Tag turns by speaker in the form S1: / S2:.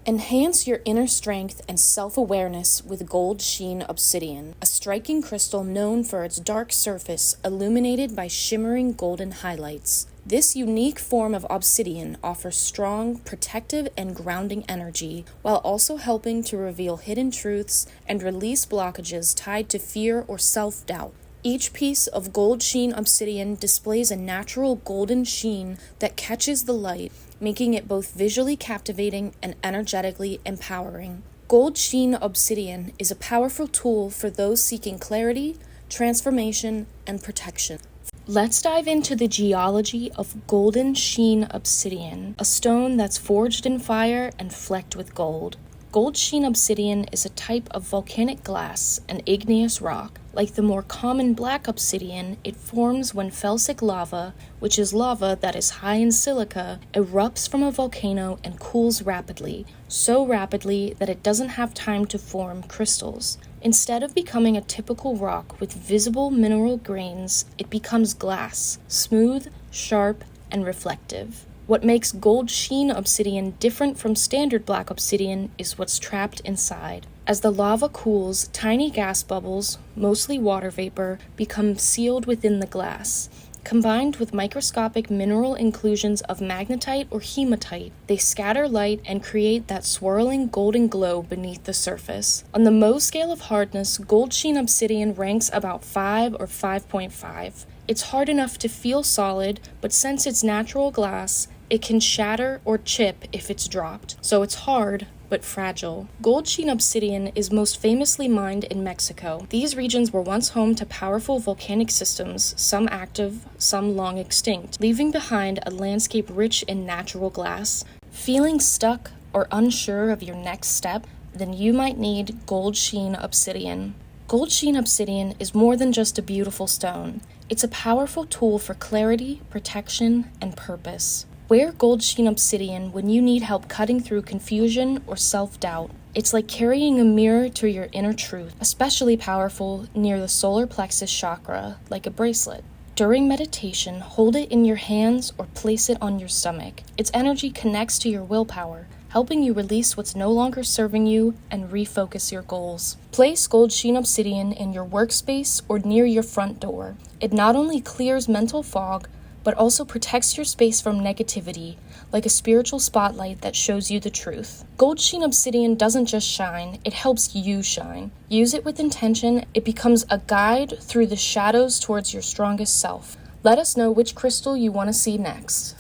S1: Enhance your inner strength and self-awareness with Gold Sheen Obsidian, a striking crystal known for its dark surface illuminated by shimmering golden highlights. This unique form of obsidian offers strong, protective, and grounding energy, while also helping to reveal hidden truths and release blockages tied to fear or self-doubt. Each piece of Gold Sheen Obsidian displays a natural golden sheen that catches the light, making it both visually captivating and energetically empowering. Gold Sheen Obsidian is a powerful tool for those seeking clarity, transformation, and protection. Let's dive into the geology of Golden Sheen Obsidian, a stone that's forged in fire and flecked with gold. Gold Sheen Obsidian is a type of volcanic glass, an igneous rock. Like the more common black obsidian, it forms when felsic lava, which is lava that is high in silica, erupts from a volcano and cools rapidly, so rapidly that it doesn't have time to form crystals. Instead of becoming a typical rock with visible mineral grains, it becomes glass, smooth, sharp, and reflective. What makes Gold Sheen Obsidian different from standard black obsidian is what's trapped inside. As the lava cools, tiny gas bubbles, mostly water vapor, become sealed within the glass. Combined with microscopic mineral inclusions of magnetite or hematite, they scatter light and create that swirling golden glow beneath the surface. On the Mohs scale of hardness, Gold Sheen Obsidian ranks about 5 or 5.5. It's hard enough to feel solid, but since it's natural glass, it can shatter or chip if it's dropped. So it's hard, but fragile. Gold Sheen Obsidian is most famously mined in Mexico. These regions were once home to powerful volcanic systems, some active, some long extinct, leaving behind a landscape rich in natural glass. Feeling stuck or unsure of your next step? Then you might need Gold Sheen Obsidian. Gold Sheen Obsidian is more than just a beautiful stone. It's a powerful tool for clarity, protection, and purpose. Wear Gold Sheen Obsidian when you need help cutting through confusion or self-doubt. It's like carrying a mirror to your inner truth, especially powerful near the solar plexus chakra, like a bracelet. During meditation, hold it in your hands or place it on your stomach. Its energy connects to your willpower, helping you release what's no longer serving you and refocus your goals. Place Gold Sheen Obsidian in your workspace or near your front door. It not only clears mental fog, but also protects your space from negativity, like a spiritual spotlight that shows you the truth. Gold Sheen Obsidian doesn't just shine, it helps you shine. Use it with intention, it becomes a guide through the shadows towards your strongest self. Let us know which crystal you want to see next.